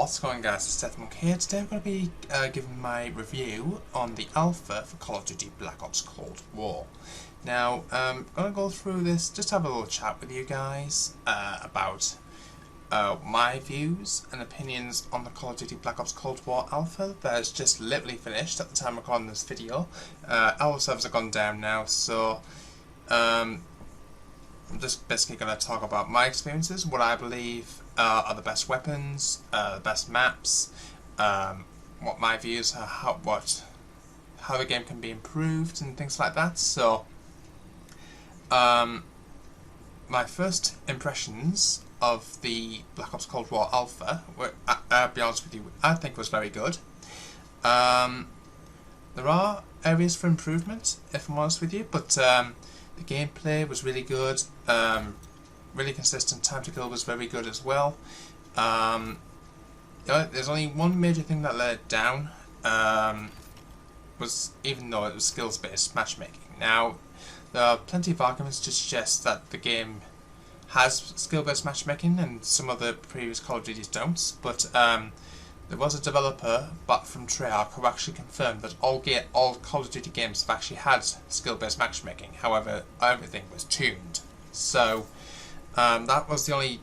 What's going on, guys? It's Bocw here. Today I'm going to be giving my review on the alpha for Call of Duty Black Ops Cold War. Now, I'm going to go through this, just have a little chat with you guys about my views and opinions on the Call of Duty Black Ops Cold War alpha that has just literally finished at the time of recording this video. Our servers have gone down now, so I'm just basically going to talk about my experiences, what I believe are the best weapons, the best maps, what my views are, how the game can be improved and things like that. So, my first impressions of the Black Ops Cold War alpha were, I'll be honest with you, I think was very good. There are areas for improvement, if I'm honest with you, but the gameplay was really good. Really consistent. Time to kill was very good as well. There's only one major thing that let it down, was even though it was skills-based matchmaking. Now, there are plenty of arguments to suggest that the game has skill-based matchmaking and some of the previous Call of Duties don't, but there was a developer from Treyarch who actually confirmed that all Call of Duty games have actually had skill-based matchmaking. However, everything was tuned. So that was the only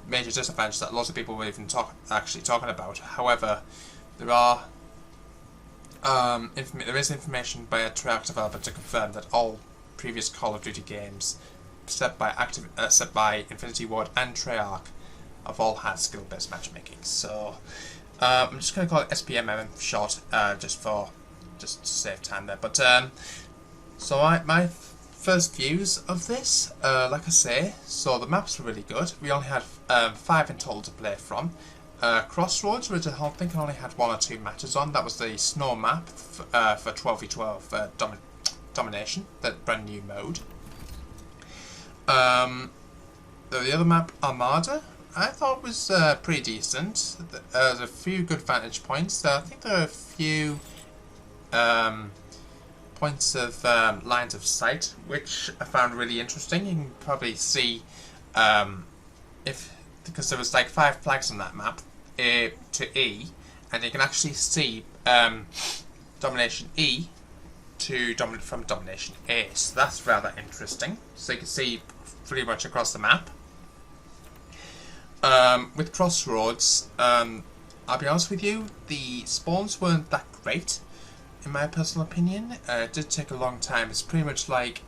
major disadvantage that lots of people were even actually talking about. However, there is information by a Treyarch developer to confirm that all previous Call of Duty games, set by Infinity Ward and Treyarch, have all had skill-based matchmaking. So I'm just going to call it SPMM for short, just to save time there. But so my first views of this, like I say, so the maps were really good. We only had 5 in total to play from. Crossroads, which I think I only had 1 or 2 matches on. That was the snow map for 12v12 domination, that brand new mode. The other map, Armada, I thought was pretty decent. There's a few good vantage points. I think there are a few points of lines of sight, which I found really interesting. You can probably see because there was like 5 flags on that map, A to E, and you can actually see Domination E to from Domination A. So that's rather interesting. So you can see pretty much across the map. With Crossroads, I'll be honest with you, the spawns weren't that great, in my personal opinion. It did take a long time. It's pretty much like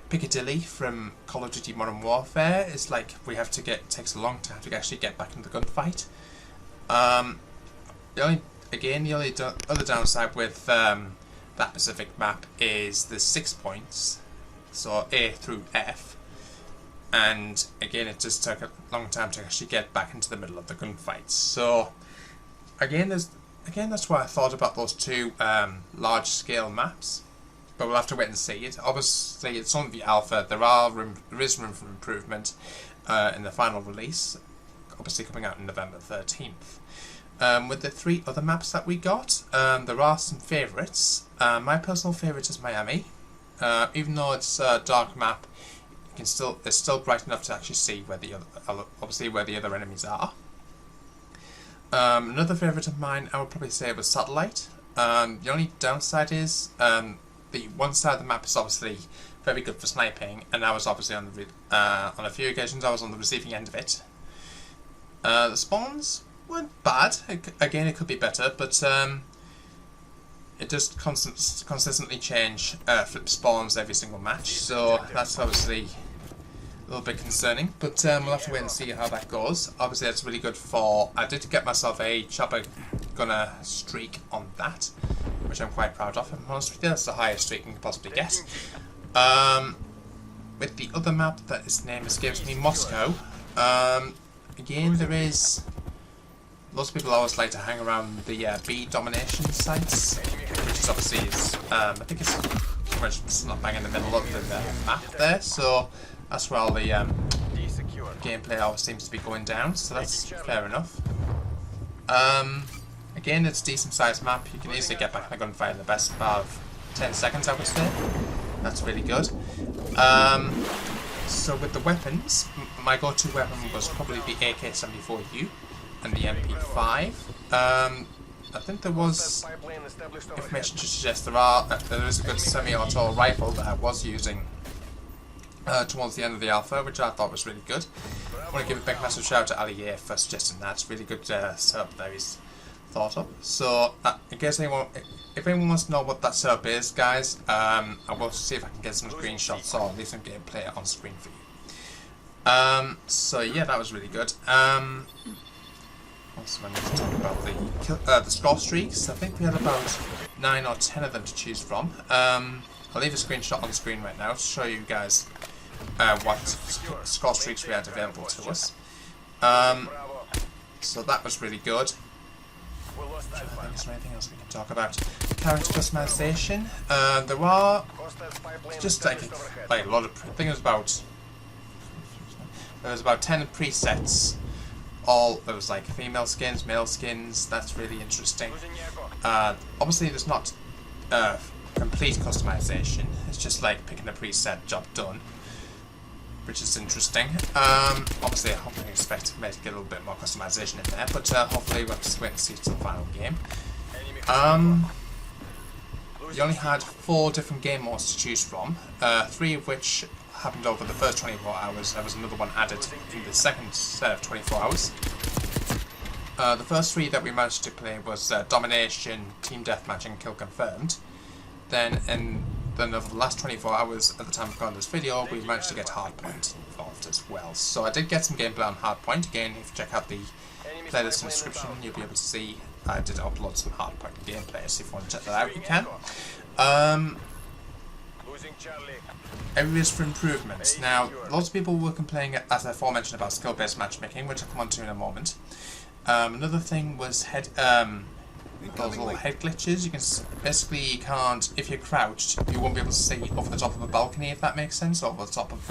Piccadilly from Call of Duty Modern Warfare. It's like it takes a long time to actually get back into the gunfight. The only other downside with that specific map is the 6 points, so A through F, and again it just took a long time to actually get back into the middle of the gunfights. So again that's why I thought about those 2 large scale maps, but we'll have to wait and see. Obviously it's only the alpha. There is room for improvement in the final release, obviously coming out on November 13th. With the 3 other maps that we got, there are some favourites. My personal favourite is Miami. Even though it's a dark map, it's still bright enough to actually see where the other enemies are. Another favourite of mine, I would probably say, was Satellite. The only downside is the one side of the map is obviously very good for sniping, and I was obviously on a few occasions I was on the receiving end of it. The spawns weren't bad. Again, it could be better, but it does consistently change flip spawns every single match, so that's obviously a little bit concerning, but we'll have to wait and see how that goes. Obviously that's really good for, I did get myself a chopper gunner streak on that, which I'm quite proud of. If I'm honest with you, that's the highest streak you can possibly get. With the other map, that its name escapes me, Bocw, again there is, lots of people always like to hang around the B domination sites, which is obviously I think it's pretty much not bang in the middle of the map there, so that's where all the gameplay always seems to be going down, so that's fair enough. Again, it's a decent sized map. You can easily get back in a gunfight in the best part of 10 seconds, I would say. That's really good. So with the weapons, my go-to weapon was probably the AK-74U. and the MP5. I think there was information to suggest there is a good semi-auto rifle that I was using towards the end of the alpha, which I thought was really good. I want to give a big massive shout out to Ali for suggesting that. It's really good setup that he's thought up. So, in case if anyone wants to know what that setup is, guys, I will see if I can get some screenshots or leave some gameplay on screen for you. So yeah, that was really good. Also, I need to talk about the score streaks. I think we had about 9 or 10 of them to choose from. I'll leave a screenshot on the screen right now to show you guys what score streaks we had available to us. So that was really good. Is there anything else we can talk about? Character customization. There are just like a lot of. I think there was about 10 presets. There was like female skins, male skins. That's really interesting. Obviously, there's not complete customization. It's just like picking a preset, job done, which is interesting. Obviously, I hope I expect maybe to get a little bit more customization in there, but hopefully we'll just wait and see till the final game. You only had 4 different game modes to choose from, 3 of which happened over the first 24 hours. There was another one added in the second set of 24 hours. The first 3 that we managed to play was Domination, Team Deathmatch and Kill Confirmed. Then over the last 24 hours at the time of recording this video, we managed to get Hardpoint involved as well. So I did get some gameplay on Hardpoint. Again, if you check out the playlist in the description, you'll be able to see I did upload some Hardpoint gameplay, so if you want to check that out, you can. Areas for improvement. Now, lots of people were complaining, as I aforementioned, about skill-based matchmaking, which I'll come on to in a moment. Another thing was those little head glitches. You can basically you can't, if you're crouched, you won't be able to see over the top of a balcony, if that makes sense, over the top of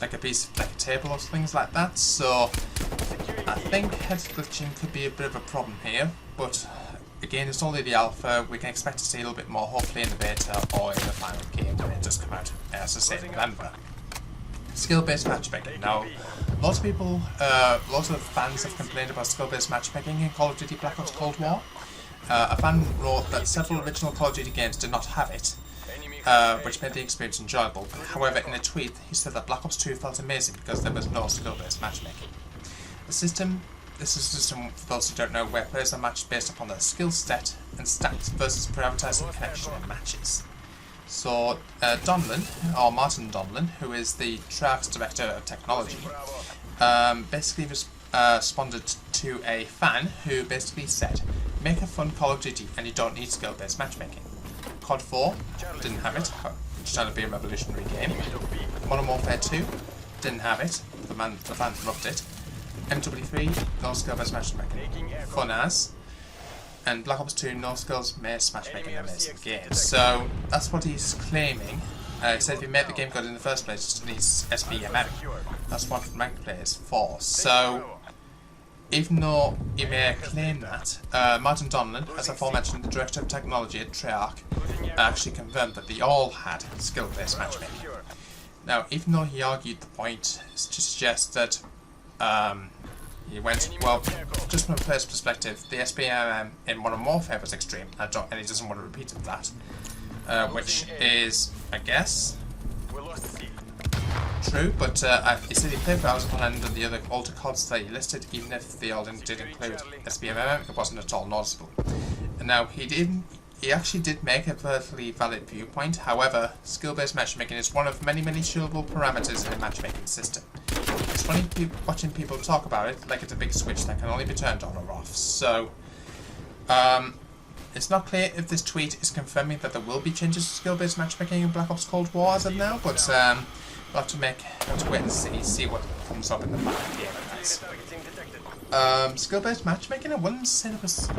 like a piece of like a table or things like that. So I think head glitching could be a bit of a problem here, but again, it's only the alpha. We can expect to see a little bit more, hopefully in the beta or in the final game when it does come out, as I say, in November. Skill-based matchmaking. Now, lots of fans have complained about skill-based matchmaking in Call of Duty Black Ops Cold War. A fan wrote that several original Call of Duty games did not have it, which made the experience enjoyable. However, in a tweet, he said that Black Ops 2 felt amazing because there was no skill-based matchmaking. This is a system, for those who don't know, where players are matched based upon their skill set and stats versus prioritizing connection in matches. So, Martin Donlan, who is the Treyarch's Director of Technology, basically responded to a fan who basically said, make a fun Call of Duty and you don't need skill-based matchmaking. COD 4 didn't have it, which turned out to be a revolutionary game. Modern Warfare 2 didn't have it, the fans loved it. MW3, no skill-based matchmaking, fun as. And Black Ops 2, no skills-based matchmaking, amazing game. So that's what he's claiming. He said if you made the game good in the first place, it needs SBMM. That's what ranked play is for. So even though he may claim that, Martin Donlan, as aforementioned, the Director of Technology at Treyarch, actually confirmed that they all had skill-based matchmaking. Now, even though he argued the point to suggest that he went, well, just from a player's perspective, the SBMM in Modern Warfare was extreme, and he doesn't want to repeat that, which is, I guess, true, but he said he played for hours upon end of the other older CODs that he listed, even if they all did include SBMM, it wasn't at all noticeable. And now, he actually did make a perfectly valid viewpoint. However, skill-based matchmaking is one of many shareable parameters in a matchmaking system. It's funny watching people talk about it like it's a big switch that can only be turned on or off. So, it's not clear if this tweet is confirming that there will be changes to skill-based matchmaking in Black Ops Cold War as of now, but we'll have to wait and see what comes up in the final game, guys. Skill-based matchmaking, I wouldn't say there was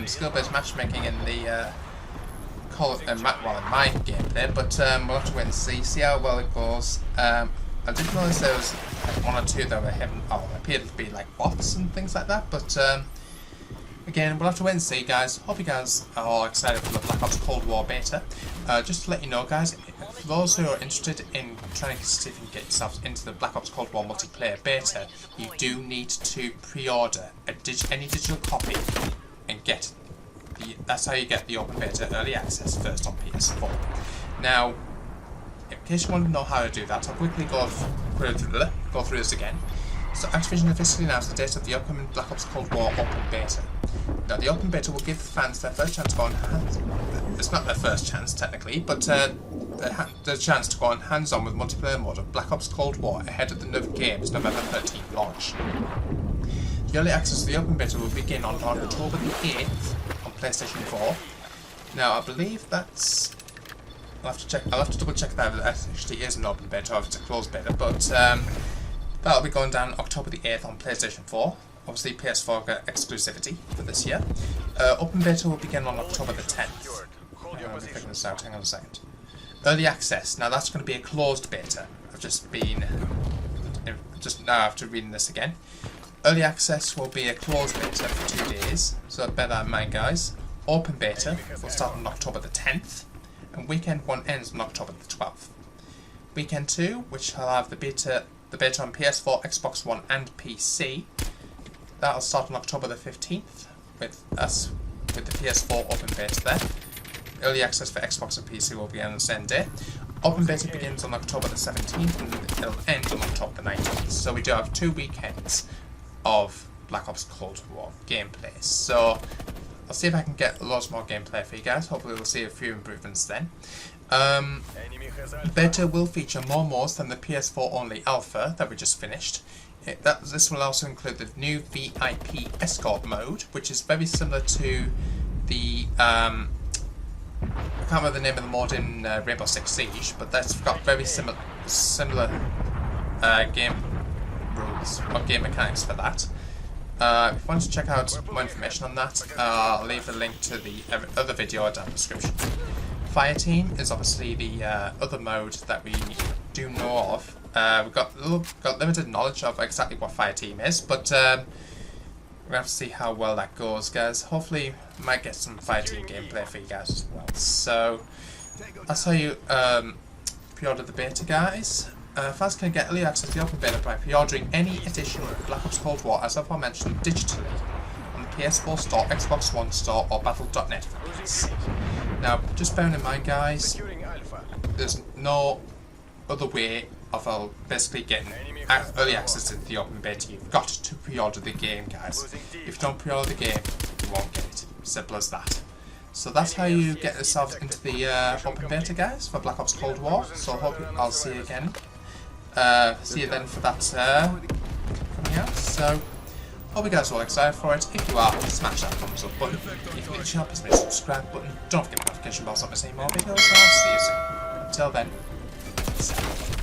skill-based matchmaking in the in my gameplay, but we'll have to wait and see how well it goes. I did notice there was like 1 or 2 that appeared to be like bots and things like that, but again, we'll have to wait and see, guys. Hope you guys are all excited for the Black Ops Cold War beta. Just to let you know, guys, for those who are interested in trying to see if you can get yourselves into the Black Ops Cold War multiplayer beta, you do need to pre-order any digital copy and get that's how you get the open beta early access first on PS4. Now, in case you want to know how to do that, I'll quickly go through this again. So Activision officially announced the date of the upcoming Black Ops Cold War open beta. Now, the open beta will give fans their first chance to go on it's not their first chance technically, but the chance to go on hands-on with multiplayer mode of Black Ops Cold War ahead of the game's November 13th launch. The early access to the open beta will begin on October the 8th on PlayStation 4. Now, I believe that's... I'll have to double check that if it actually is an open beta or if it's a closed beta, but that'll be going down October the 8th on PlayStation 4. Obviously, PS4 got exclusivity for this year. Open beta will begin on October the 10th. I'll be figuring this out, hang on a second. Early access, now that's going to be a closed beta. Just now after reading this again. Early access will be a closed beta for 2 days, so bear that in mind, guys. Open beta will start on October the 10th, and weekend 1 ends on October the 12th. Weekend 2, which will have the beta on PS4, Xbox One, and PC. That'll start on October the 15th with the PS4 open beta there. Early access for Xbox and PC will begin on the same day. Open beta begins on October the 17th and it'll end on October the 19th. So we do have 2 weekends of Black Ops Cold War gameplay. So I'll see if I can get loads more gameplay for you guys. Hopefully we'll see a few improvements then. Beta will feature more modes than the PS4 only alpha that we just finished. This will also include the new VIP escort mode, which is very similar to the I can't remember the name of the mode in Rainbow Six Siege, but that's got very similar game rules or game mechanics for that. If you want to check out more information on that, I'll leave a link to the other video down in the description. Fireteam is obviously the other mode that we do know of. We've got limited knowledge of exactly what Fireteam is, but we're going to have to see how well that goes, guys. Hopefully, we might get some Fireteam gameplay for you guys as well. So, that's how you pre-order the beta, guys. Fans can get early access to the open beta by pre-ordering any edition of Black Ops Cold War, as aforementioned, digitally on the PS4 store, Xbox One store, or Battle.net for PC. Now, just bearing in mind, guys, there's no other way of basically getting early access to the open beta. You've got to pre-order the game, guys. If you don't pre-order the game, you won't get it. Simple as that. So that's how you get yourself into the open beta, guys, for Black Ops Cold War. So hope I'll see you again. See you then for that coming out. So hope you guys are all excited for it. If you are, smash that thumbs up button. If you're new to the channel, please hit the subscribe button. Don't forget the notification bell so I can see more videos. And I'll see you soon. Until then, peace out.